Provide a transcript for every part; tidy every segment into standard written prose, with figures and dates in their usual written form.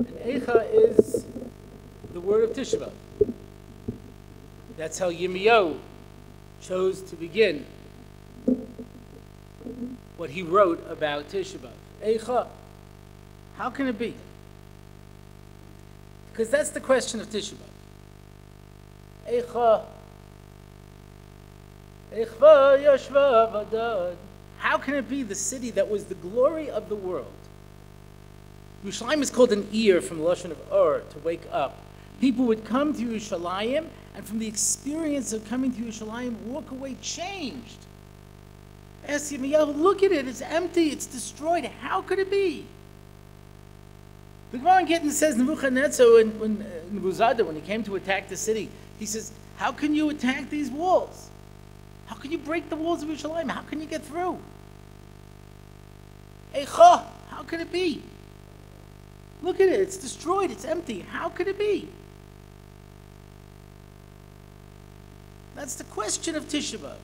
And Eicha is the word of Tishah B'Av. That's how Yirmiyahu chose to begin what he wrote about Tishah B'Av. Eicha. How can it be? Because that's the question of Tishah B'Av. Eicha. Eichva Yashva Vadad. How can it be the city that was the glory of the world? Yerushalayim is called an ear from the Lashon of Or, to wake up. People would come to Yerushalayim, and from the experience of coming to Yerushalayim, walk away changed. Ask Yirmiyahu, look at it, it's empty, it's destroyed. How could it be? The Gemara in Gittin says, Nebuchadnezzar, when he came to attack the city, he says, how can you attack these walls? How can you break the walls of Yerushalayim? How can you get through? Eicha, how can it be? Look at it, it's destroyed, it's empty. How could it be? That's the question of Tishah B'Av.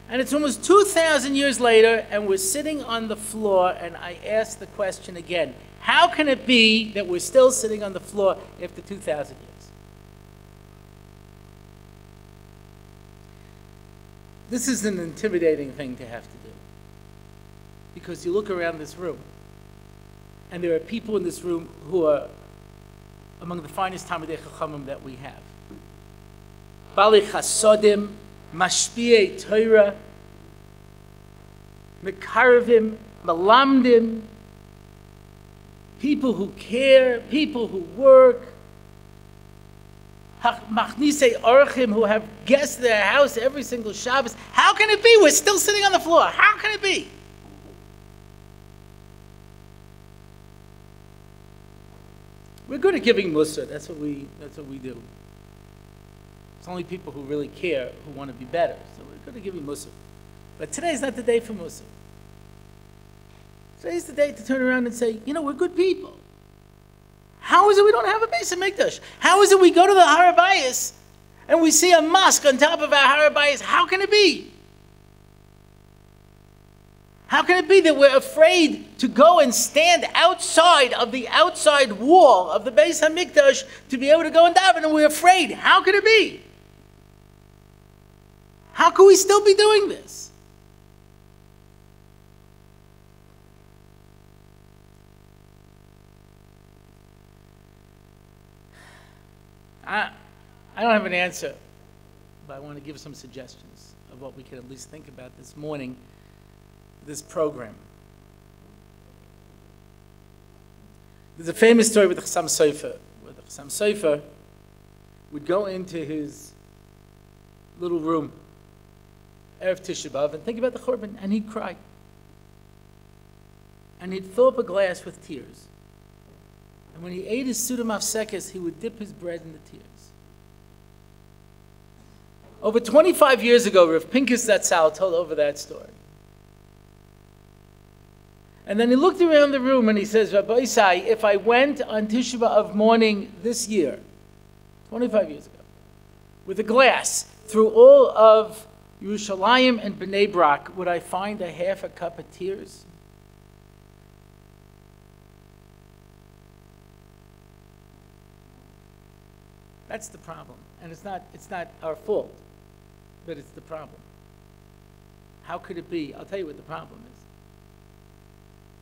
And it's almost 2,000 years later, and we're sitting on the floor, and I ask the question again, how can it be that we're still sitting on the floor after 2,000 years? This is an intimidating thing to have to do. Because you look around this room, and there are people in this room who are among the finest Talmidei Chachamim that we have. Bali Chasodim, Mashpiei Torah, Mekarvim, Malamdim, people who care, people who work, Machnisei Orchim, who have guests at their house every single Shabbos. How can it be we're still sitting on the floor? How can it be? We're good at giving Mussar. That's what we do. It's only people who really care who want to be better. So we're good at giving Mussar. But today's not the day for Mussar. Today's the day to turn around and say, you know, we're good people. How is it we don't have a Beis HaMikdash? How is it we go to the Har HaBayis and we see a mosque on top of our Har HaBayis? How can it be? How can it be that we're afraid to go and stand outside of the outside wall of the Beis HaMikdash to be able to go and daven, and we're afraid? How can it be? How can we still be doing this? I don't have an answer, but I want to give some suggestions of what we can at least think about this morning, this program. There's a famous story with the Chassam Sofer, where the Chassam Sofer would go into his little room, Erev Tishah B'Av, and think about the Churban, and he'd cry. And he'd fill up a glass with tears. And when he ate his Suda Mafsekes, he would dip his bread in the tears. Over 25 years ago, Rav Pinkus Zatzal told over that story. And then he looked around the room and he says, Rabbi Isai, if I went on Tishah B'Av morning this year, 25 years ago, with a glass through all of Yerushalayim and Bnei Brak, would I find a half a cup of tears? That's the problem. And it's not our fault, but it's the problem. How could it be? I'll tell you what the problem is.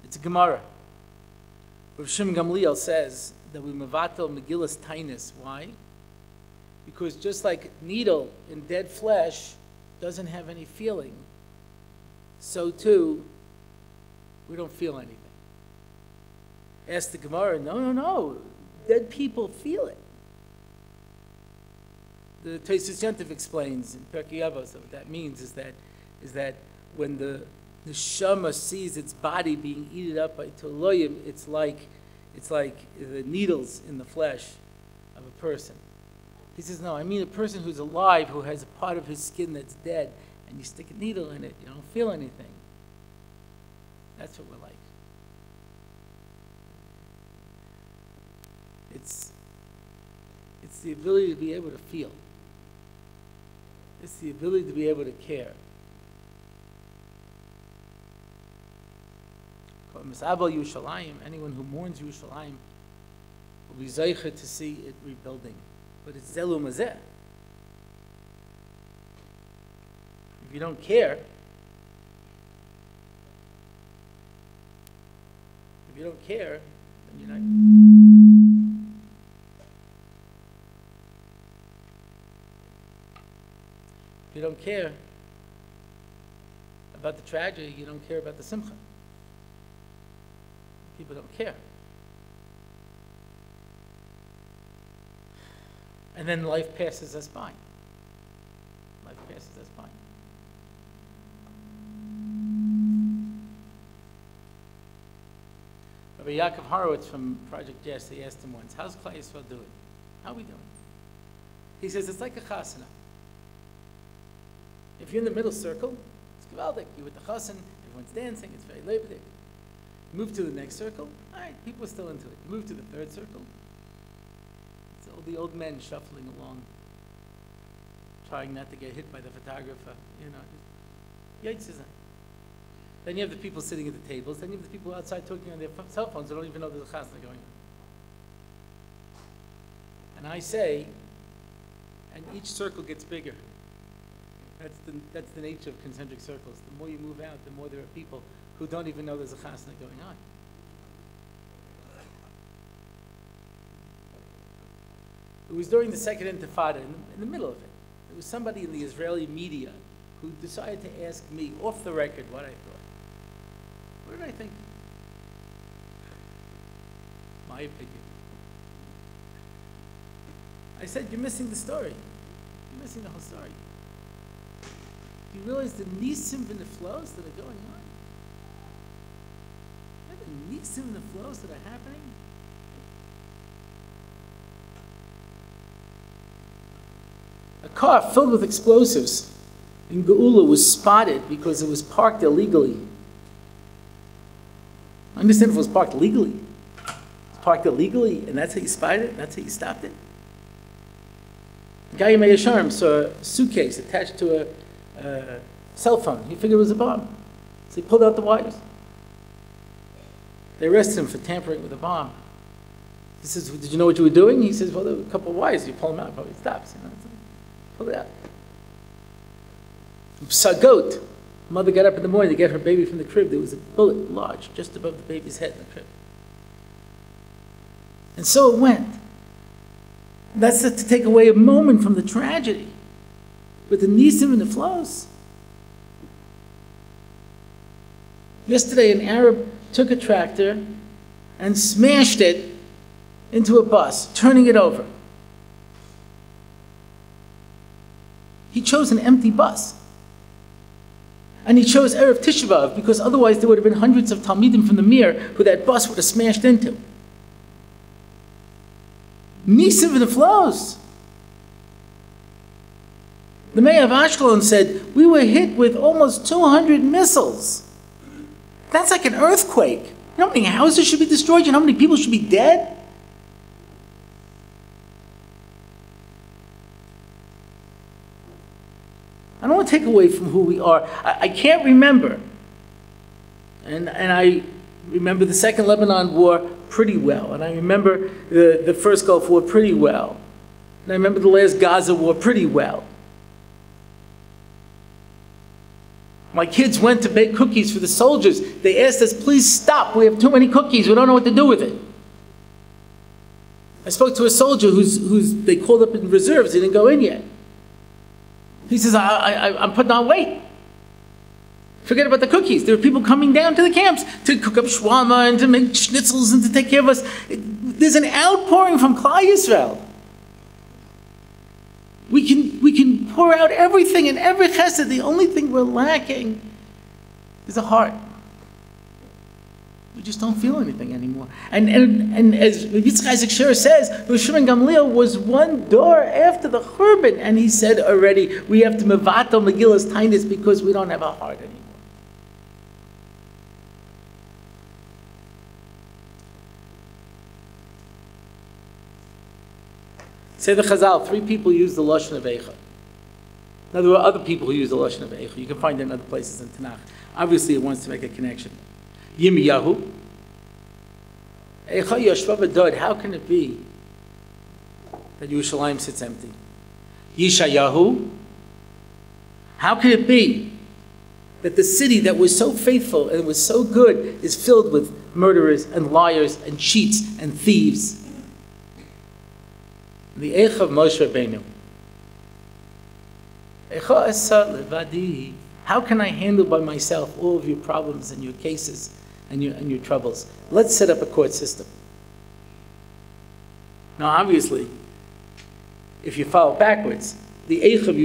It's a Gemara. Rav Shimon Gamliel says that we mevatel Megillas Tainis. Why? Because just like needle in dead flesh doesn't have any feeling, so too we don't feel anything. Ask the Gemara, no. Dead people feel it. The Tosfos Yontif explains in Pirkei Avos that what that means is that when the neshama sees its body being eaten up by Toloyim, it's like the needles in the flesh of a person. He says, no, I mean a person who's alive, who has a part of his skin that's dead, and you stick a needle in it, you don't feel anything. That's what we're like. It's the ability to be able to feel. It's the ability to be able to care. Misabel Yerushalayim, anyone who mourns Yerushalayim, will be zeicher to see it rebuilding. But it's Zelu Mazeh. If you don't care, then you're not. If you don't care about the tragedy, you don't care about the simcha. People don't care. And then life passes us by. Life passes us by. Rabbi Yaakov Horowitz from Project Jess, they asked him once, how's Klal Yisrael doing? How are we doing? He says, it's like a chasana. If you're in the middle circle, it's gewaldic. You're with the chassan, everyone's dancing, it's very lebendig. Move to the next circle, all right, people are still into it. You move to the third circle, it's all the old men shuffling along, trying not to get hit by the photographer, Yitzhak. Then you have the people sitting at the tables, then you have the people outside talking on their cell phones that don't even know there's a chasna going on. And I say, and each circle gets bigger. That's the nature of concentric circles. The more you move out, the more there are people who don't even know there's a chasna going on. It was during the Second Intifada, in the middle of it. There was somebody in the Israeli media who decided to ask me, off the record, what I thought. What did I think? My opinion. I said, you're missing the story. You're missing the whole story. Do you realize the nisim and the flows that are going on? The nisim and the flows that are happening? A car filled with explosives in Geula was spotted because it was parked illegally. I understand if it was parked legally. It's parked illegally, and that's how you spotted it? That's how you stopped it? The guy in Mayasharm saw a suitcase attached to a cell phone. He figured it was a bomb. So he pulled out the wires. They arrested him for tampering with a bomb. He says, did you know what you were doing? He says, well, there were a couple of wires. You pull them out, probably stops. Pull it out. Psagot. Mother got up in the morning to get her baby from the crib. There was a bullet lodged just above the baby's head in the crib. And so it went. That's to take away a moment from the tragedy. But the nisim and the flows. Yesterday, an Arab took a tractor and smashed it into a bus, turning it over. He chose an empty bus. And he chose Erev Tishah B'Av because otherwise there would have been hundreds of Talmidim from the Mir who that bus would have smashed into. Nisim and the flows. The mayor of Ashkelon said, we were hit with almost 200 missiles. That's like an earthquake. You know how many houses should be destroyed? You know how many people should be dead? I don't want to take away from who we are. I can't remember. And I remember the Second Lebanon War pretty well. And I remember the First Gulf War pretty well. And I remember the last Gaza War pretty well. My kids went to bake cookies for the soldiers. They asked us, please stop. We have too many cookies. We don't know what to do with it. I spoke to a soldier who's they called up in reserves. He didn't go in yet. He says, I'm putting on weight. Forget about the cookies. There are people coming down to the camps to cook up shawarma and to make schnitzels and to take care of us. There's an outpouring from Klal Yisrael. We can pour out everything and every chesed. The only thing we're lacking is a heart. We just don't feel anything anymore. And as Yitzchak Isaac Sher says, Rosh Shimon Gamliel was one door after the Churban, and he said already, we have to mevatel Megillas Tainis because we don't have a heart anymore. Say the Chazal, 3 people use the Lashon of Eicha. Now there were other people who use the Lashon of Eicha. You can find it in other places in Tanakh. Obviously it wants to make a connection. Yirmiyahu. Eicha Yashva V'Dod, how can it be that Yerushalayim sits empty? Yeshayahu, how can it be that the city that was so faithful and was so good is filled with murderers and liars and cheats and thieves? The Eicha of Moshe Rabbeinu. Eicha asa levadi. How can I handle by myself all of your problems and your cases and your troubles? Let's set up a court system. Now, obviously, if you follow backwards, the Eicha of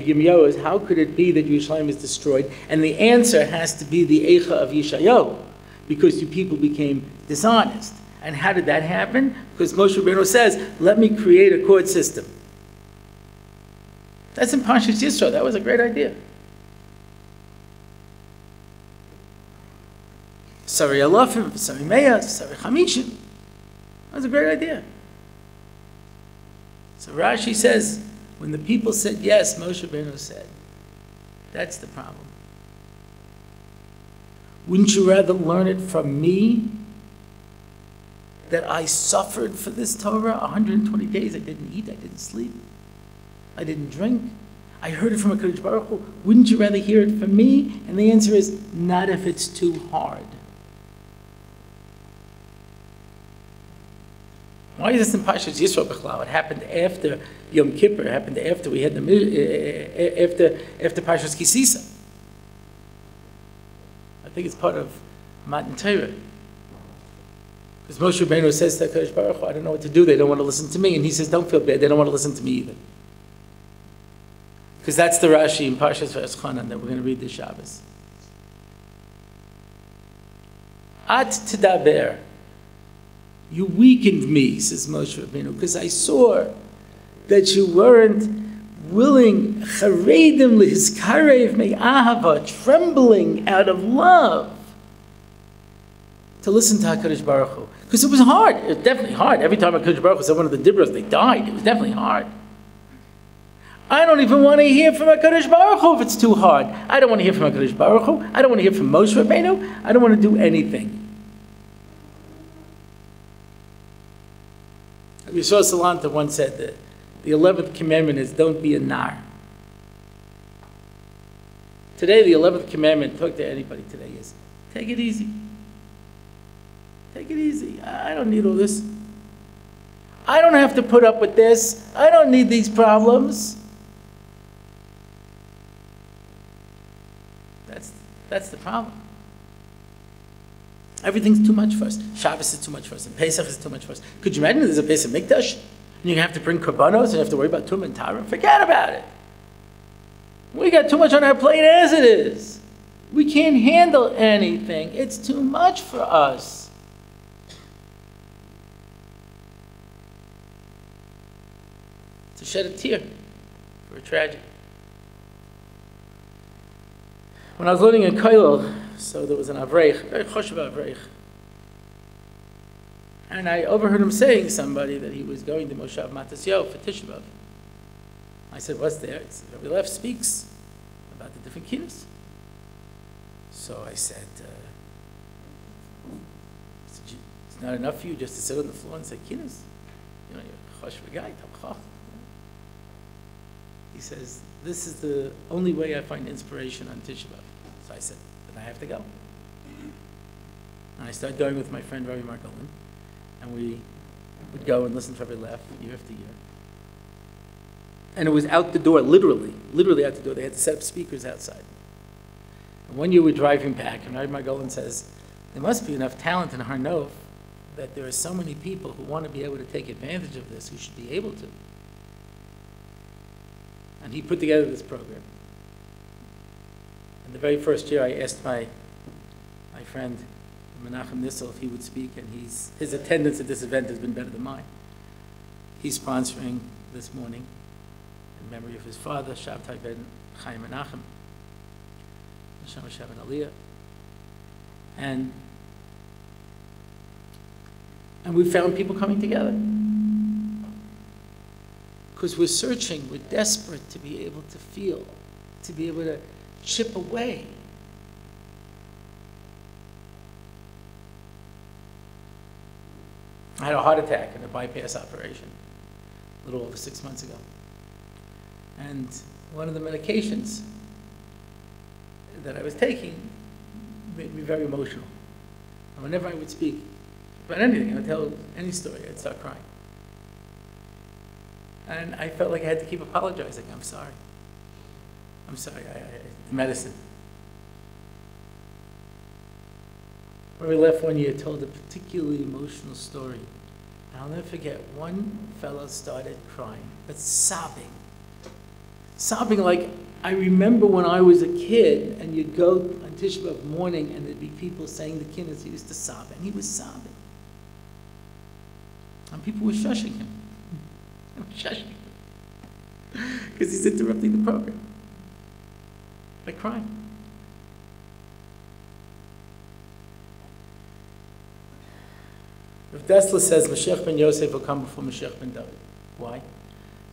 Yirmiyahu is, how could it be that Yerushalayim is destroyed? And the answer has to be the Eicha of Yeshayahu, because your people became dishonest. And how did that happen? Because Moshe Rabbeinu says, let me create a court system. That's in Parshas Yisro. That was a great idea. Sari Alofim, Sari Meah, Sari Chamishim. That was a great idea. So Rashi says, when the people said yes, Moshe Rabbeinu said, that's the problem. Wouldn't you rather learn it from me, that I suffered for this Torah 120 days? I didn't eat, I didn't sleep, I didn't drink. I heard it from HaKadosh Baruch Hu. Wouldn't you rather hear it from me? And the answer is, not if it's too hard. Why is this in Parshas Yisro B'chlal? It happened after Yom Kippur. It happened after we had after Parshas Kisisa. I think it's part of Matan Torah. Because Moshe Rabbeinu says to HaKadosh Baruch Hu, I don't know what to do. They don't want to listen to me. And he says, don't feel bad. They don't want to listen to me either. Because that's the Rashi in Parshas V'eschanan that we're going to read this Shabbos. At Tidaber. You weakened me, says Moshe Rabbeinu, because I saw that you weren't willing, charedim lihizkarev me'ahava, trembling out of love, to listen to HaKadosh Baruch Hu. Because it was hard. It was definitely hard. Every time HaKadosh Baruch Hu said one of the Dibros, they died. It was definitely hard. I don't even want to hear from HaKadosh Baruch Hu if it's too hard. I don't want to hear from HaKadosh Baruch Hu. I don't want to hear from Moshe Rabbeinu. I don't want to do anything. Yeshua Salanta once said that the 11th commandment is don't be a nar. Today, the 11th commandment, talk to anybody today, is take it easy. Take it easy. I don't need all this. I don't have to put up with this. I don't need these problems. That's the problem. Everything's too much for us. Shabbos is too much for us, and Pesach is too much for us. Could you imagine there's a Pesach Mikdash, and you have to bring korbanos, and you have to worry about Tum and Tara? Forget about it. We got too much on our plate as it is. We can't handle anything. It's too much for us. To shed a tear for a tragedy. When I was learning in Koilel, so there was an Avreich, very choshev Avreich. And I overheard him saying to somebody that he was going to Moshav Matasyahu for Tishah B'Av. I said, what's there? He said, Rabbi Lev speaks about the different kiddos. So I said, it's not enough for you just to sit on the floor and say kiddos. You know, you're a choshev guy, tamchach. He says, this is the only way I find inspiration on Tishah B'Av. So I said, then I have to go. And I started going with my friend Rabbi Margolin, and we would go and listen to Rabbi Lev year after year. And it was out the door, literally out the door. They had to set up speakers outside. And one year we're driving back, and Rabbi Margolin says, there must be enough talent in Har Nov that there are so many people who want to be able to take advantage of this, who should be able to. And he put together this program. And the very first year I asked my friend Menachem Nissel if he would speak, and his attendance at this event has been better than mine. He's sponsoring this morning in memory of his father, Shabtai ben Chaim Menachem, Neshama Shabbat Aliyah. And we found people coming together. Because we're searching, we're desperate to be able to feel, to be able to chip away I had a heart attack in a bypass operation a little over 6 months ago. And one of the medications that I was taking made me very emotional. And whenever I would speak about anything, I would tell any story, I'd start crying. And I felt like I had to keep apologizing. I'm sorry. I'm sorry, medicine. When we left one year, told a particularly emotional story. I'll never forget, one fellow started crying, but sobbing. Sobbing like, I remember when I was a kid, and you'd go on Tishah B'Av morning, and there'd be people saying the kiddush, he used to sob, and he was sobbing. And people were shushing him. Shushing him. Because he's interrupting the program. By crying. Rav Dessler says Mashiach ben Yosef will come before Mashiach ben David. Why?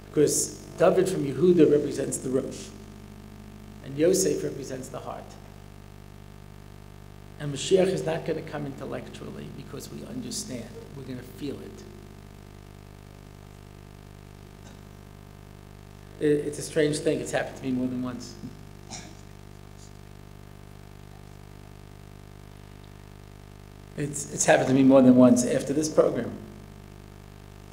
Because David from Yehuda represents the Rosh, and Yosef represents the heart. And Mashiach is not going to come intellectually because we understand. We're going to feel it. It's a strange thing. It's happened to me more than once. It's happened to me more than once after this program.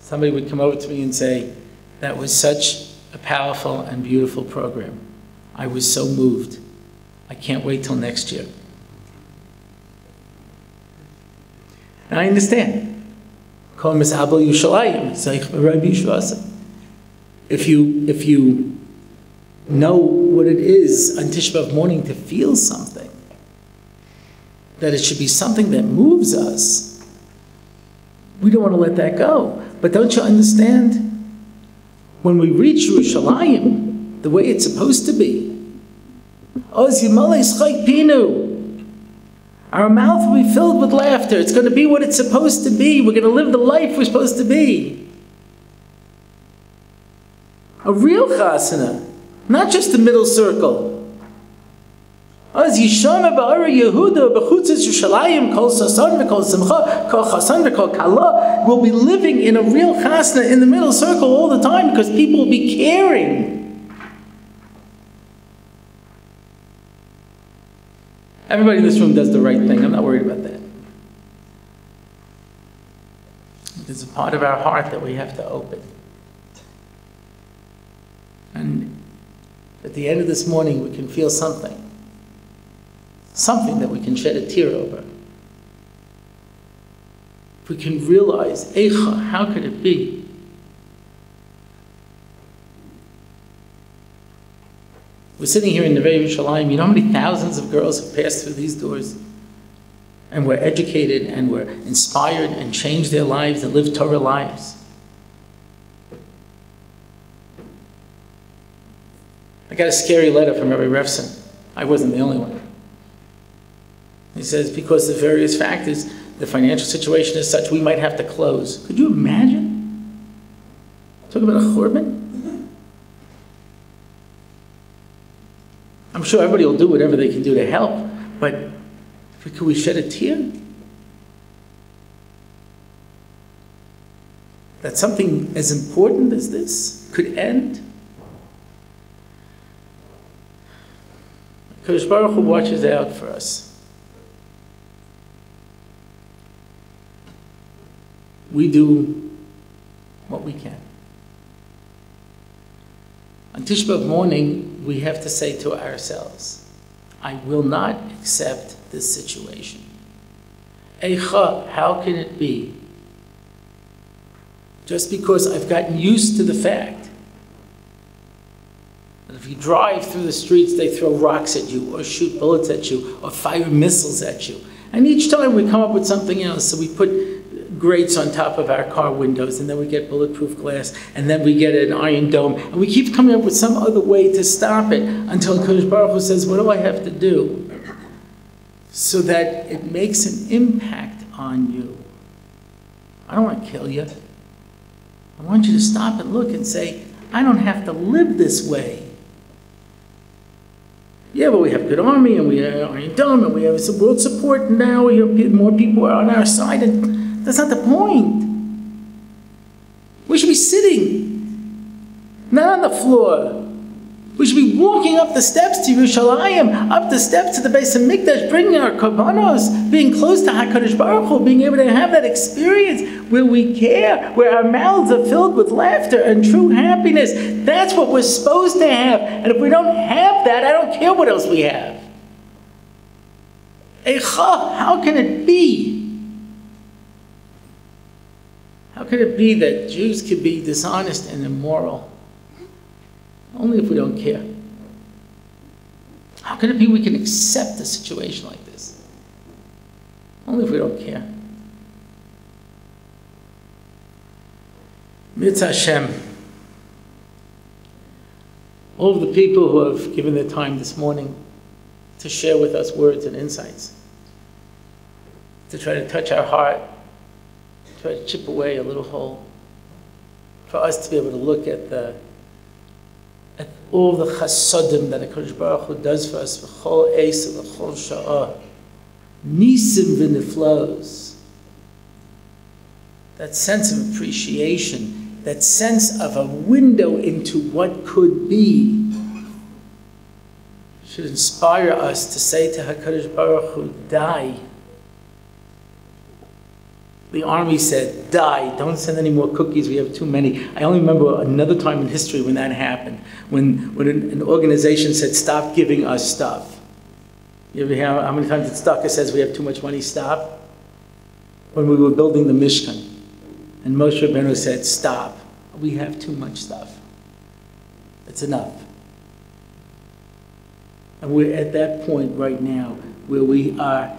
Somebody would come over to me and say, that was such a powerful and beautiful program. I was so moved. I can't wait till next year. And I understand. Call him as Abel Yushalayim. If you know what it is on Tishah B'Av morning to feel something, that it should be something that moves us, we don't want to let that go. But don't you understand? When we reach Yerushalayim, the way it's supposed to be, our mouth will be filled with laughter. It's going to be what it's supposed to be. We're going to live the life we're supposed to be. A real chasana, not just the middle circle. We'll be living in a real chasna in the middle circle all the time because people will be caring. Everybody in this room does the right thing. I'm not worried about that. There's a part of our heart that we have to open. And at the end of this morning, we can feel something. Something that we can shed a tear over. If we can realize, Eicha, how could it be? We're sitting here in Neve Yerushalayim. You know how many thousands of girls have passed through these doors and were educated and were inspired and changed their lives and lived Torah lives? I got a scary letter from Rabbi Refson. I wasn't the only one. He says, because of various factors, the financial situation is such we might have to close. Could you imagine? Talk about a churban? I'm sure everybody will do whatever they can do to help, but could we shed a tear? That something as important as this could end? Kadosh Baruch Hu watches out for us. We do what we can. On Tishah B'Av morning, we have to say to ourselves, I will not accept this situation. Eicha, how can it be? Just because I've gotten used to the fact that if you drive through the streets, they throw rocks at you, or shoot bullets at you, or fire missiles at you. And each time we come up with something else, so we put grates on top of our car windows, and then we get bulletproof glass, and then we get an iron dome, and we keep coming up with some other way to stop it until Kadosh Baruch Hu says, what do I have to do so that it makes an impact on you? I don't want to kill you. I want you to stop and look and say, I don't have to live this way. Yeah, but we have a good army, and we have Iron Dome, and we have some world support now. More people are on our side, and that's not the point. We should be sitting, not on the floor. We should be walking up the steps to Yerushalayim, up the steps to the Beis HaMikdash, bringing our korbanos, being close to HaKadosh Baruch Hu, being able to have that experience where we care, where our mouths are filled with laughter and true happiness. That's what we're supposed to have. And if we don't have that, I don't care what else we have. Eicha, how can it be? How could it be that Jews could be dishonest and immoral? Only if we don't care. How can it be we can accept a situation like this? Only if we don't care. Mitzvah Hashem. All of the people who have given their time this morning to share with us words and insights, to try to touch our heart, try to chip away a little hole, for us to be able to look at all the chasodim that HaKadosh Baruch Hu does for us, v'chol eis v'chol sha'ah, nisim v'niflos, that sense of appreciation, that sense of a window into what could be, should inspire us to say to HaKadosh Baruch Hu, die. The army said, die, don't send any more cookies, we have too many. I only remember another time in history when that happened, when an organization said, stop giving us stuff. You ever hear how many times Tzedakah says we have too much money, stop? When we were building the Mishkan, and Moshe Rabbeinu said, stop, we have too much stuff. It's enough. And we're at that point right now where we are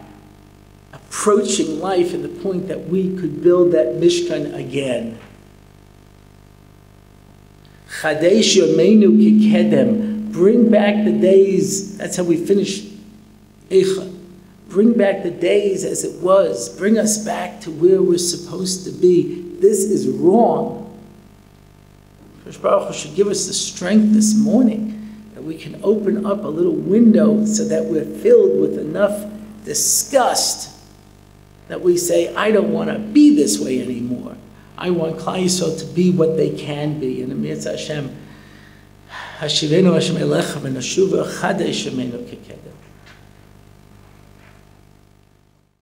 approaching life at the point that we could build that Mishkan again. Chadesh Yomeinu Kikedem. Bring back the days. That's how we finish Eicha. Bring back the days as it was. Bring us back to where we're supposed to be. This is wrong. Kadosh Baruch Hu should give us the strength this morning that we can open up a little window so that we're filled with enough disgust that we say, I don't want to be this way anymore. I want Klal Yisrael to be what they can be. And Amir Hashem, Hashivenu Hashem Elecha v'Nashuva Chadesh Yomeinu Kikedem.